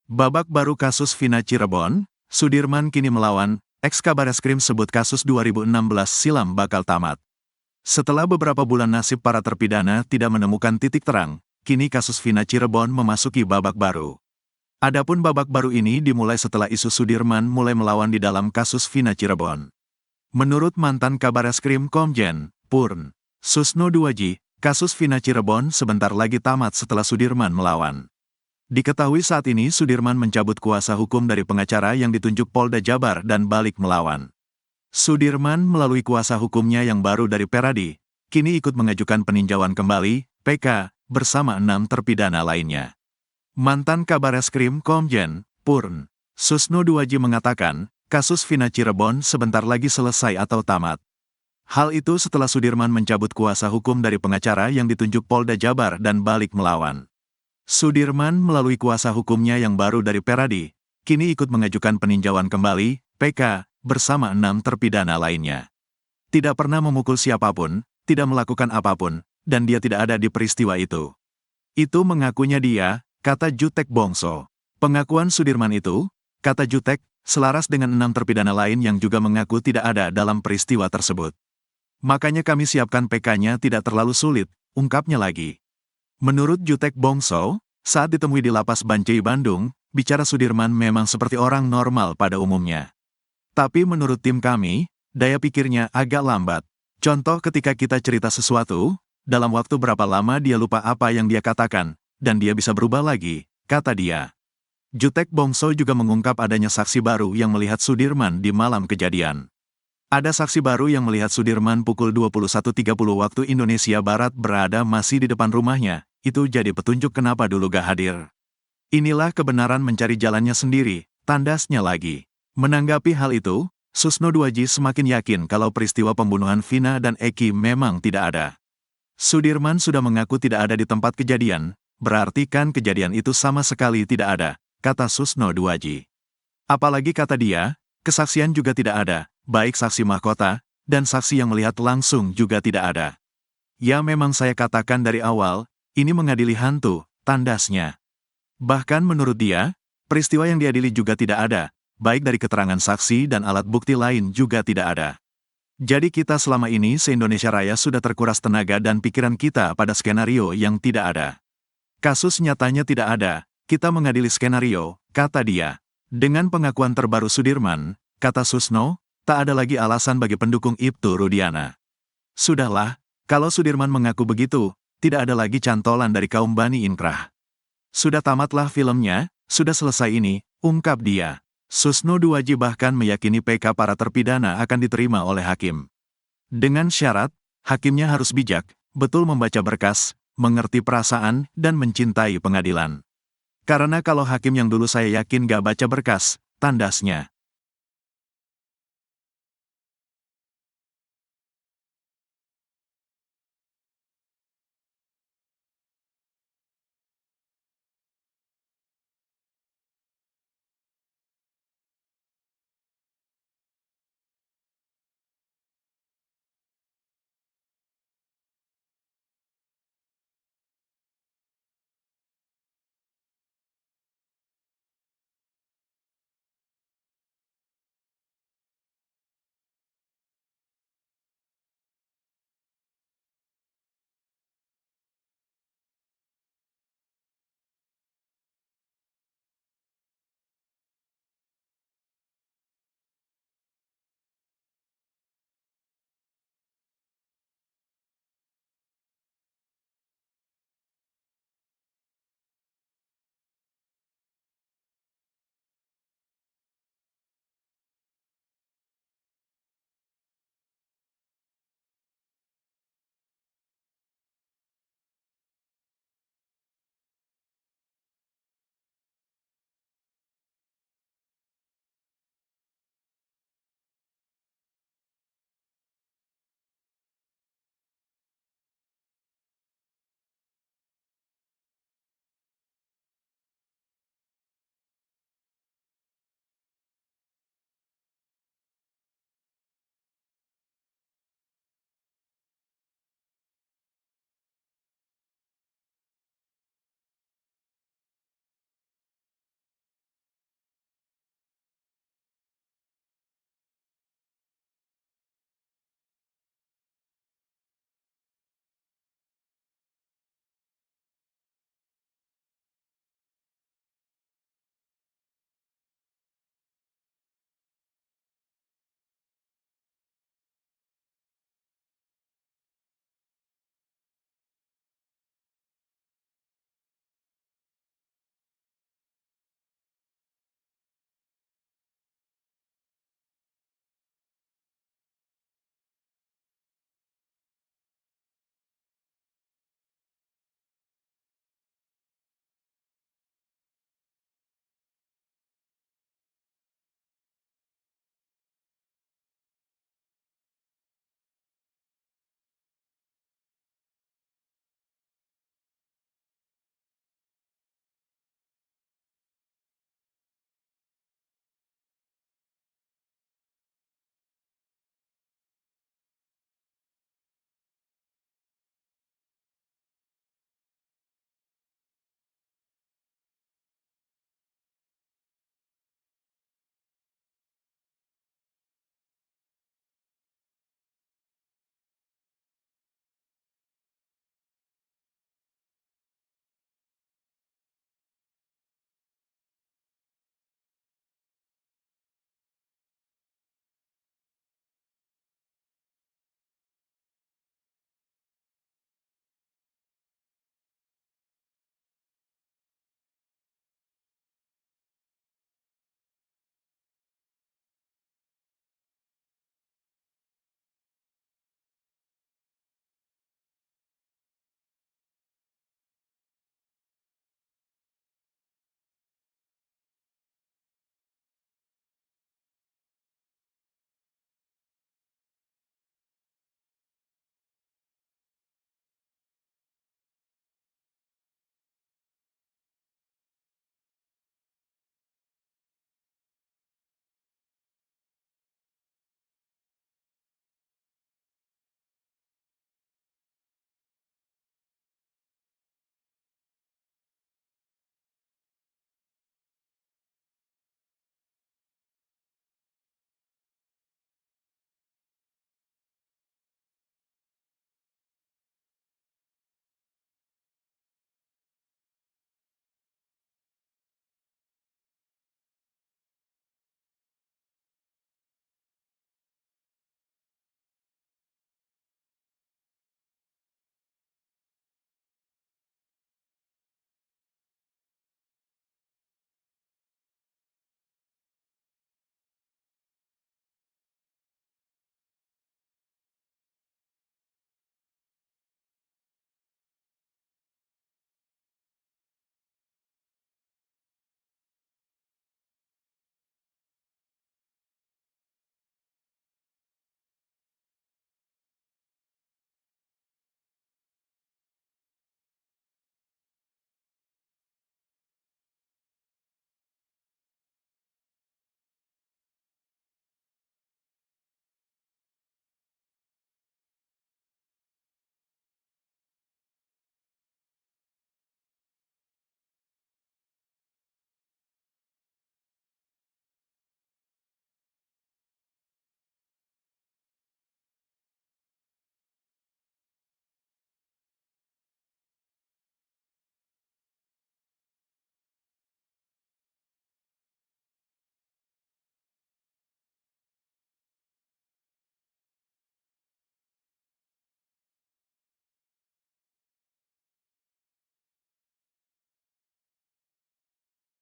Babak baru kasus Vina Cirebon, Sudirman kini melawan, ex-Kabareskrim sebut kasus 2016 silam bakal tamat. Setelah beberapa bulan nasib para terpidana tidak menemukan titik terang, kini kasus Vina Cirebon memasuki babak baru. Adapun babak baru ini dimulai setelah isu Sudirman mulai melawan di dalam kasus Vina Cirebon. Menurut mantan Kabareskrim Komjen Purn Susno Duaji, kasus Vina Cirebon sebentar lagi tamat setelah Sudirman melawan. Diketahui saat ini Sudirman mencabut kuasa hukum dari pengacara yang ditunjuk Polda Jabar dan balik melawan. Sudirman melalui kuasa hukumnya yang baru dari Peradi, kini ikut mengajukan peninjauan kembali, PK, bersama 6 terpidana lainnya. Mantan Kabareskrim Komjen Purn Susno Duaji mengatakan, kasus Vina Cirebon sebentar lagi selesai atau tamat. Hal itu setelah Sudirman mencabut kuasa hukum dari pengacara yang ditunjuk Polda Jabar dan balik melawan. Sudirman melalui kuasa hukumnya yang baru dari Peradi, kini ikut mengajukan peninjauan kembali, PK, bersama 6 terpidana lainnya. Tidak pernah memukul siapapun, tidak melakukan apapun, dan dia tidak ada di peristiwa itu. Itu mengakunya dia, kata Jutek Bongso. Pengakuan Sudirman itu, kata Jutek, selaras dengan 6 terpidana lain yang juga mengaku tidak ada dalam peristiwa tersebut. Makanya kami siapkan PK-nya tidak terlalu sulit, ungkapnya lagi. Menurut Jutek Bongso, saat ditemui di Lapas Bancai Bandung, bicara Sudirman memang seperti orang normal pada umumnya. Tapi menurut tim kami, daya pikirnya agak lambat. Contoh ketika kita cerita sesuatu, dalam waktu berapa lama dia lupa apa yang dia katakan, dan dia bisa berubah lagi, kata dia. Jutek Bongso juga mengungkap adanya saksi baru yang melihat Sudirman di malam kejadian. Ada saksi baru yang melihat Sudirman pukul 21.30 waktu Indonesia Barat berada masih di depan rumahnya, itu jadi petunjuk kenapa dulu gak hadir. Inilah kebenaran mencari jalannya sendiri, tandasnya lagi. Menanggapi hal itu, Susno Duaji semakin yakin kalau peristiwa pembunuhan Vina dan Eki memang tidak ada. Sudirman sudah mengaku tidak ada di tempat kejadian, berarti kan kejadian itu sama sekali tidak ada, kata Susno Duaji. Apalagi kata dia, kesaksian juga tidak ada, baik saksi mahkota, dan saksi yang melihat langsung juga tidak ada. Ya memang saya katakan dari awal, ini mengadili hantu, tandasnya. Bahkan menurut dia, peristiwa yang diadili juga tidak ada, baik dari keterangan saksi dan alat bukti lain juga tidak ada. Jadi kita selama ini se-Indonesia Raya sudah terkuras tenaga dan pikiran kita pada skenario yang tidak ada. Kasus nyatanya tidak ada, kita mengadili skenario, kata dia. Dengan pengakuan terbaru Sudirman, kata Susno, tak ada lagi alasan bagi pendukung Ibtu Rudiana. Sudahlah, kalau Sudirman mengaku begitu, tidak ada lagi cantolan dari kaum Bani Inkrah. Sudah tamatlah filmnya, sudah selesai ini, ungkap dia. Susno Duaji bahkan meyakini PK para terpidana akan diterima oleh hakim. Dengan syarat, hakimnya harus bijak, betul membaca berkas, mengerti perasaan, dan mencintai pengadilan. Karena kalau hakim yang dulu saya yakin gak baca berkas, tandasnya.